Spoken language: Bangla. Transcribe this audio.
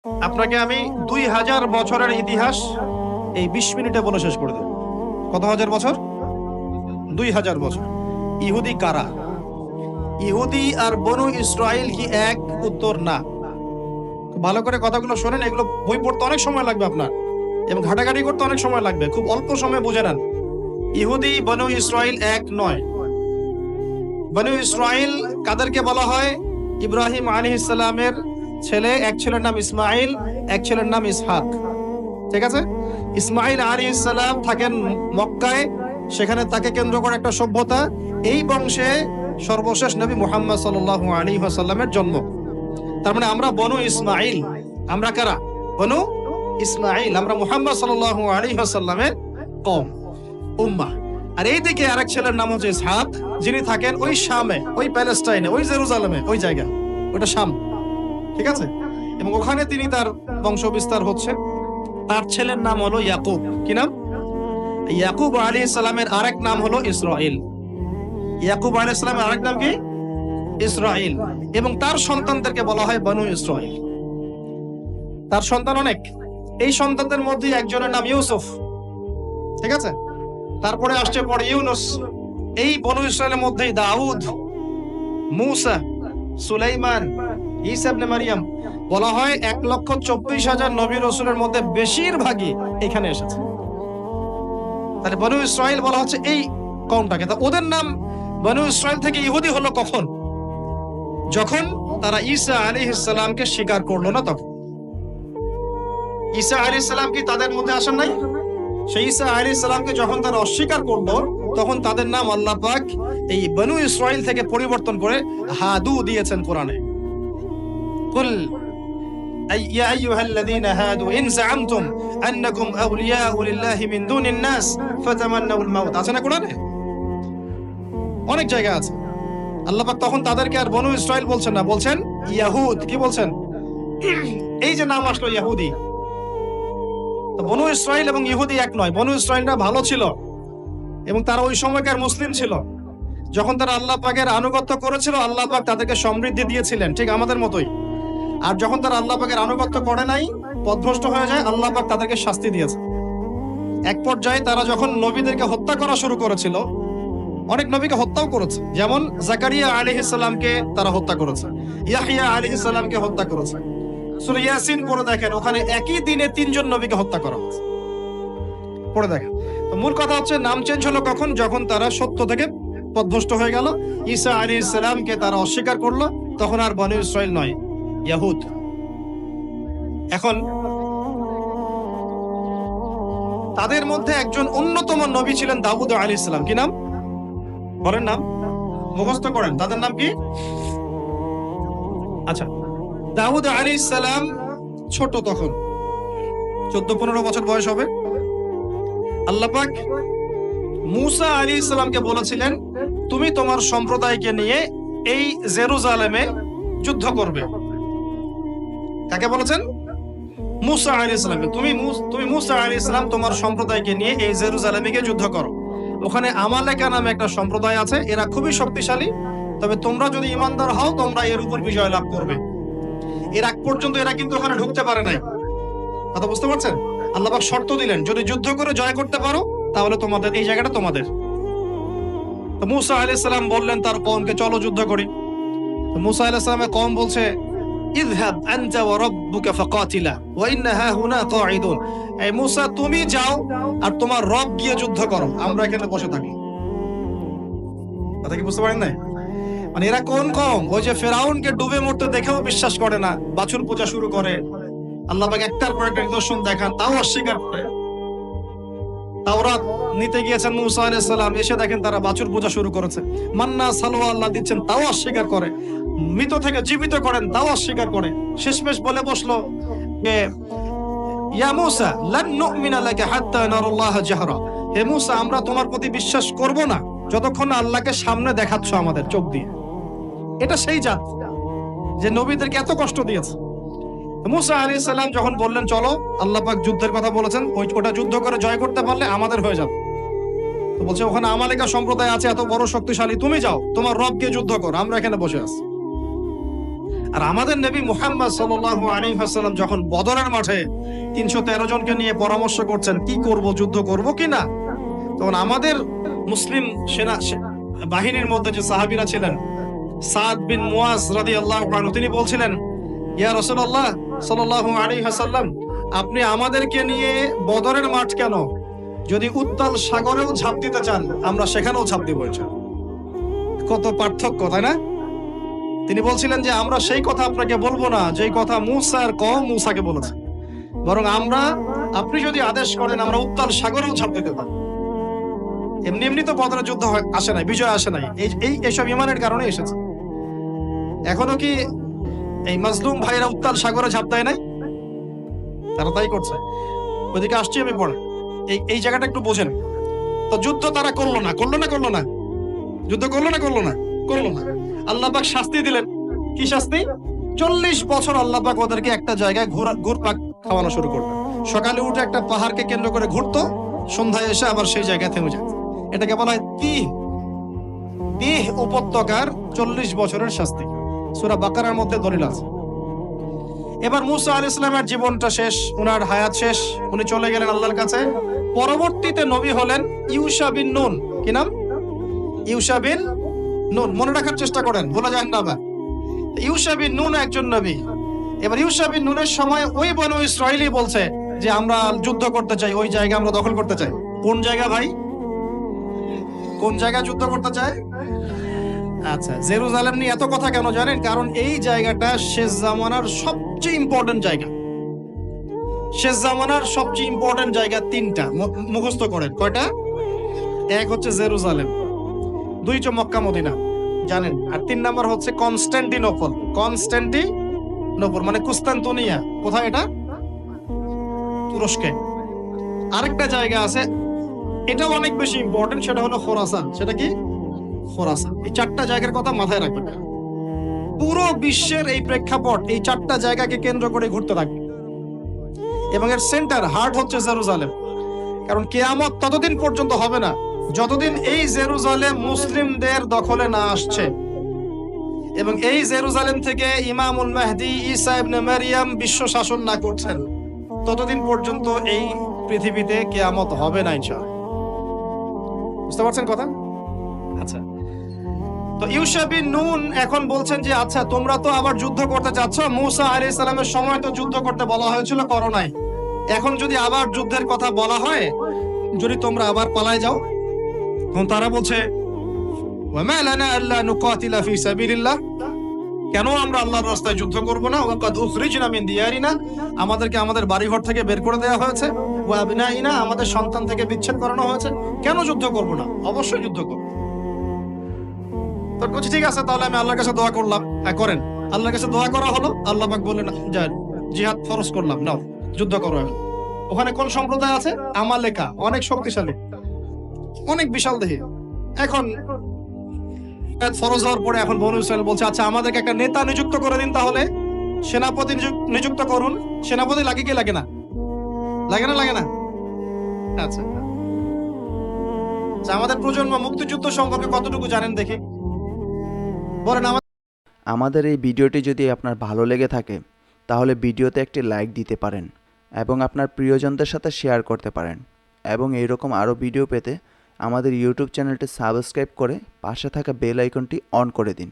আপনাকে আমি 2000 বছরের ইতিহাস এই 20 মিনিটে বলে শেষ করে দেব। কত হাজার বছর? 2000 বছর। ইহুদি কারা? ইহুদি আর বনু ইসরাইল কি এক? উত্তর না। ভালো করে কথাগুলো শোনেন, এগুলো বই পড়তে অনেক সময় লাগবে আপনার, এবং ঘাটাঘাটি করতে অনেক সময় লাগবে, খুব অল্প সময় বুঝে নেন। ইহুদি বনু ইসরাইল এক নয়। বনু ইসরাইল কাদেরকে বলা হয়? ইব্রাহিম আলাইহিস সালামের ছেলে, এক ছেলের নাম ইসমাইল, এক ছেলের নাম ইসহাক। ঠিক আছে? ইসমাইল আলাইহিস সালাম থাকেন মক্কায়, সেখানে তাকে কেন্দ্র করে একটা সভ্যতা। এই বংশে সর্বশেষ নবী মুহাম্মদ সাল্লাল্লাহু আলাইহি ওয়াসাল্লামের জন্ম। তার মানে আমরা বনু ইসমাইল। আমরা কারা? বনু ইসমাইল। আমরা মুহাম্মদ সাল্লাল্লাহু আলাইহি ওয়াসাল্লামের কওম, উম্মাহ। আর এইদিকে আরেক ছেলের নাম হচ্ছে ইসহাক, যিনি থাকেন ওই শামে, ওই প্যালেস্টাইনে, ওই জেরুজালেমে, ওই জায়গা, ওটা শাম। ঠিক আছে? এবং ওখানে তিনি তার বংশ বিস্তার হচ্ছে। তার ছেলের নাম হলো ইয়াকুব। কি নাম? ইয়াকুব আলাইহিস সালামের আরেক নাম হলো ইসরাইল। ইয়াকুব আলাইহিস সালামের আরেক নাম কি? ইসরাইল। এবং তার সন্তানদেরকে বলা হয় বনু ইসরাইল। তার সন্তান অনেক। এই সন্তানদের মধ্যে একজনের নাম ইউসুফ। ঠিক আছে? তারপরে আসছে পরে ইউনুস। এই বনু ইসরাইলের মধ্যেই দাউদ, মূসা, সুলাইমান, ঈসা ইবনে মারিয়াম। বলা হয় 1,24,000 নবী রাসূলের মধ্যে বেশিরভাগই এখানে এসেছে। তাহলে বনু ইসরাইল বলা হচ্ছে এই কওমটাকে। তা ওদের নাম বনু ইসরাইল থেকে ইহুদি হলো কখন? যখন তারা ঈসা আলাইহিস সালামকে স্বীকার করলো না তখন। ঈসা আলাইহিস সালাম কি তাদের মধ্যে আসেন নাই? সেই ঈসা আলাইহিস সালামকে যখন তারা অস্বীকার করলো, তখন তাদের নাম আল্লাহ পাক এই বনু ইসরাইল থেকে পরিবর্তন করে হাদু দিয়েছেন কোরআনে। কুল ইয়া আইয়ুহাল্লাযীনা হাদু ইন যাআমতুম আন্নাকুম আউলিয়াউ লিল্লাহি মিন দুনিন নাস ফাতামান্নাউল মাউত। আছে না কোরআনে? অনেক জায়গা আছে। আল্লাহ পাক তখন তাদেরকে আর বনু ইসরাইল বলছেন না, বলছেন ইয়াহুদ। কি বলছেন? এই যে নাম আসলো ইহুদি। তো বনু ইসরাইল এবং ইহুদি এক নয়। বনু ইসরাইলরা ভালো ছিল এবং তারা ওই সময়কার মুসলিম ছিল। যখন তারা আল্লাহ পাকের আনুগত্য করেছিল, আল্লাহ পাক তাদেরকে সমৃদ্ধি দিয়েছিলেন, ঠিক আমাদের মতোই। আর যখন তারা আল্লাহ পাকের আনুগত্য করে নাই, পথভ্রষ্ট হয়ে যায়, আল্লাহ পাক তাদেরকে শাস্তি দিয়েছে। এক পর্যায়ে তারা যখন নবীদেরকে হত্যা করা শুরু করেছিল, অনেক নবীকে হত্যাও করেছে। যেমন জাকারিয়া আলাইহিস সালামকে তারা হত্যা করেছে, ইয়াহইয়া আলাইহিস সালামকে হত্যা করেছে। সূরা ইয়াসিন পড়ে দেখেন, ওখানে একই দিনে 3 জন নবীকে হত্যা করা হয়েছে। পড়ে দেখেন। তো মূল কথা হচ্ছে, নাম চেঞ্জ হলো কখন? যখন তারা সত্য থেকে পথভ্রষ্ট হয়ে গেল, ঈসা আলাইহিস সালামকে তারা অস্বীকার করলো, তখন আর বনু ইসরাইল নয়, ইয়াহুদ। এখন তাদের মধ্যে একজন অন্যতম নবী ছিলেন দাউদ আলাইহিস সালাম। কি নাম? বলেন নাম, মুখস্থ করেন। তাদের নাম কি? আচ্ছা, দাউদ আলাইহিস সালাম ছোট, তখন 14-15 বছর বয়স হবে। আল্লাহ পাক মূসা আলাইহিস সালামকে বলেছিলেন, তুমি তোমার সম্প্রদায়কে নিয়ে এই জেরুজালেমে যুদ্ধ করবে। কাকে বলেছেন? মূসা আলাইহিস সালামকে। তুমি মূসা আলাইহিস সালাম তোমার সম্প্রদায়কে নিয়ে এই জেরুজালেমে গিয়ে যুদ্ধ করো। ওখানে আমালেকা নামে একটা সম্প্রদায় আছে, এরা খুবই শক্তিশালী। তবে তোমরা যদি ঈমানদার হও, তোমরা এর উপর বিজয় লাভ করবে। এর আগ পর্যন্ত এরা কিন্তু ওখানে ঢুকতে পারে নাই। কথা বুঝতে পারছেন? আল্লাহ পাক শর্ত দিলেন, যদি যুদ্ধ করে জয় করতে পারো, তাহলে তোমাদের এই জায়গাটা তোমাদের। তো মূসা আলাইহিস সালাম বললেন তার কওমকে, চলো যুদ্ধ করি। তো মূসা আলাইহিস সালামের কওম বলছে, ইযহাব আনতা ওয়া রাব্বুকা ফাকাতিলা ওয়া ইন্না হাহুনা কাঈদুন। এই মূসা, তুমি যাও আর তোমার রব গিয়ে যুদ্ধ করো, আমরা এখানে বসে থাকি। কথা কি বুঝতে পারেন না? মানে এরা কোন কওম? ওই যে ফেরাউনকে ডুবে মরতে দেখেও বিশ্বাস করে না, বাছুর পূজা শুরু করে। আল্লাহ পাক একটার পর একটা নিদর্শন দেখান, তাও অস্বীকার করে। তাওরাত নিতে গিয়েছেন মূসা আলাইহিস সালাম, এসে দেখেন তারা বাছুর পূজা শুরু করেছে। মান্না সালওয়া আল্লাহ দিচ্ছেন, তাও অস্বীকার করে। মৃত থেকে জীবিত করেন, তাও অস্বীকার করে। শেষমেশ বলে বসলো যে, ইয়া মূসা লান নুমিনা লাকা হাত্তা নারাল্লাহ জাহরা। হে মূসা, আমরা তোমার প্রতি বিশ্বাস করব না যতক্ষণ না আল্লাহকে সামনে দেখাচ্ছ আমাদের চোখ দিয়ে। এটা সেই জাত যে নবীদেরকে এত কষ্ট দিয়েছে। মূসা আলাইহিস সালাম যখন বললেন চলো, আল্লাহ পাক যুদ্ধের কথা বলেছেন, ওটা যুদ্ধ করে জয় করতে পারলে আমাদের হয়ে যাবে। তো বলছে, ওখানে আমালেকা সম্প্রদায় আছে এত বড় শক্তিশালী, তুমি যাও তোমার রব গিয়ে যুদ্ধ করো, আমরা এখানে বসে আছি। আর আমাদের নবী মুহাম্মদ সাল্লাল্লাহু আলাইহি ওয়াসাল্লাম যখন বদরের মাঠে 313 জনকে নিয়ে পরামর্শ করছেন কি করব, যুদ্ধ করব কিনা, তখন আমাদের মুসলিম সেনা বাহিনীর মধ্যে যে সাহাবীরা ছিলেন, সাদ বিন মুয়াজ রাদিয়াল্লাহু আনহু, তিনি বলছিলেন, ইয়া রাসূলুল্লাহ সাল্লাল্লাহু আলাইহি ওয়াসাল্লাম, আপনি আমাদেরকে নিয়ে বদরের মাঠ কেন, যদি উত্তাল সাগরেও ঝাঁপ দিতে চান আমরা সেখানেও ঝাঁপ দিব। কত পার্থক্য, তাই না? তিনি বলছিলেন যে আমরা সেই কথা আপনাকে বলবো না যেই কথা মূসা আর কওম মূসাকে বলেছে, বরং আপনি যদি আদেশ করেন আমরা উত্তাল সাগরেও ঝাঁপ দিতে পারি। এমনি এমনি তো বদরের যুদ্ধ আসে নাই, বিজয় আসে নাই, এইসব ইমানের কারণে এসেছে। এখনো কি এই মাজলুম ভাইরা উত্তাল সাগরে ঝাঁপ দেয় নাই? তারা তাই করছে। ওইদিকে আসছি আমি পড়ে, এই জায়গাটা একটু বোঝেন। তো যুদ্ধ তারা করলো না, যুদ্ধ করলো না। আল্লাহ পাক শাস্তি দিলেন। কি শাস্তি? 40 বছর আল্লাহ পাক ওদেরকে একটা জায়গায় ঘুরপাক খাওয়ানো শুরু করলো। সকালে উঠে একটা পাহাড়কে কেন্দ্র করে ঘুরতো, সন্ধ্যায় এসে আবার সেই জায়গায় থেমে যায়। এটাকে বলা হয় তিহ উপত্যকার 40 বছরের শাস্তি। সূরা বাকারার মধ্যে দলিল আছে। এবার মূসা আলাইহিস সালামের জীবনটা শেষ, উনার হায়াত শেষ, উনি চলে গেলেন আল্লাহর কাছে। পরবর্তীতে নবী হলেন ইউশা বিন নুন। কি নাম? ইউশা বিন নুন। মনে রাখার চেষ্টা করেন, ভুলে যান না আবার। ইউশা বিন নুন একজন নবী। এবার ইউশা বিন নুনের সময় ওই বনু ইসরাইলি বলছে যে আমরা যুদ্ধ করতে চাই, ওই জায়গা আমরা দখল করতে চাই। কোন জায়গা ভাই? কোন জায়গায় যুদ্ধ করতে চায়? আচ্ছা, জেরুজালেম নিয়ে এত কথা কেন জানেন? কারণ এই জায়গাটা শেষ জামানার সবচেয়ে ইম্পর্টেন্ট জায়গা। শেষ জামানার সবচেয়ে ইম্পর্টেন্ট জায়গা 3টা, মুখস্থ করেন। কয়টা? এক হচ্ছে জেরুজালেম, 2 হচ্ছে মক্কা মদিনা, জানেন, আর 3 নাম্বার হচ্ছে কনস্ট্যান্টিনোপল মানে কুস্তান্তনিয়া। কোথায় এটা? তুরস্কে। আরেকটা জায়গা আছে, এটাও অনেক বেশি ইম্পর্টেন্ট, সেটা হলো খোরাসান। সেটা কি? খোরাসান। এই 4টা জায়গার কথা মাথায় রাখবেন। পুরো বিশ্বের এই প্রেক্ষাপট এই 4টা জায়গাকে কেন্দ্র করে ঘুরতে থাকবে, এবং এর সেন্টার হার্ট হচ্ছে জেরুজালেম। কারণ কিয়ামত ততদিন পর্যন্ত হবে না যতদিন এই জেরুজালেম মুসলিমদের দখলে না আসছে, এবং এই জেরুজালেম থেকে ইমামুল মাহদি ঈসা ইবনে মারইয়াম বিশ্ব শাসন না করছেন, ততদিন পর্যন্ত এই পৃথিবীতে কিয়ামত হবে না ইনশাআল্লাহ। বুঝতে পারছেন কথা? আচ্ছা, তো ইউশা বিন নুন এখন বলছেন যে আচ্ছা তোমরা তো আবার যুদ্ধ করতে চাচ্ছ, মূসা আলাইহিস সালামের সময় তো যুদ্ধ করতে বলা হয়েছিল, করো নাই। এখন যদি আবার যুদ্ধের কথা বলা হয়, যদি তোমরা আবার পালায় যাও, তখন তারা বলছে ওয়ামা লানা আল্লা নুকাতিলা ফি সাবিলিল্লাহ, কেন আমরা আল্লাহর রাস্তায় যুদ্ধ করব না? ওয়াকাদ উখরিজনা মিন দিয়ারিনা, আমাদেরকে আমাদের বাড়িঘর থেকে বের করে দেওয়া হয়েছে, ওয়া আবনাইনা, আমাদের সন্তান থেকে বিচ্ছেদ করানো হয়েছে, কেন যুদ্ধ করব না? অবশ্যই যুদ্ধ করব। তো বলছি ঠিক আছে, তাহলে আমি আল্লাহর কাছে দোয়া করলাম। হ্যাঁ করেন। আল্লাহর কাছে দোয়া করা হলো, আল্লাহ পাক বললেন যান জিহাদ ফরজ করলাম, নাও যুদ্ধ করো। ওখানে কোন সম্প্রদায় আছে? আমালেকা, অনেক শক্তিশালী, অনেক বিশাল দেহী। এখন ফরজ হওয়ার পরে এখন বনু ইসরাইল বলছে আচ্ছা আমাদেরকে একটা নেতা নিযুক্ত করে দিন, তাহলে সেনাপতি নিযুক্ত করুন। সেনাপতি লাগে কি লাগে না? লাগে না? আচ্ছা, আমাদের প্রজন্ম মুক্তিযুদ্ধ সম্পর্কে কতটুকু জানেন দেখি, বলেন। আমাদের এই ভিডিওটি যদি আপনার ভালো লেগে থাকে তাহলে ভিডিওতে একটি লাইক দিতে পারেন এবং আপনার প্রিয়জনদের সাথে শেয়ার করতে পারেন, এবং এইরকম আরও ভিডিও পেতে আমাদের ইউটিউব চ্যানেলটি সাবস্ক্রাইব করে পাশে থাকা বেল আইকনটি অন করে দিন।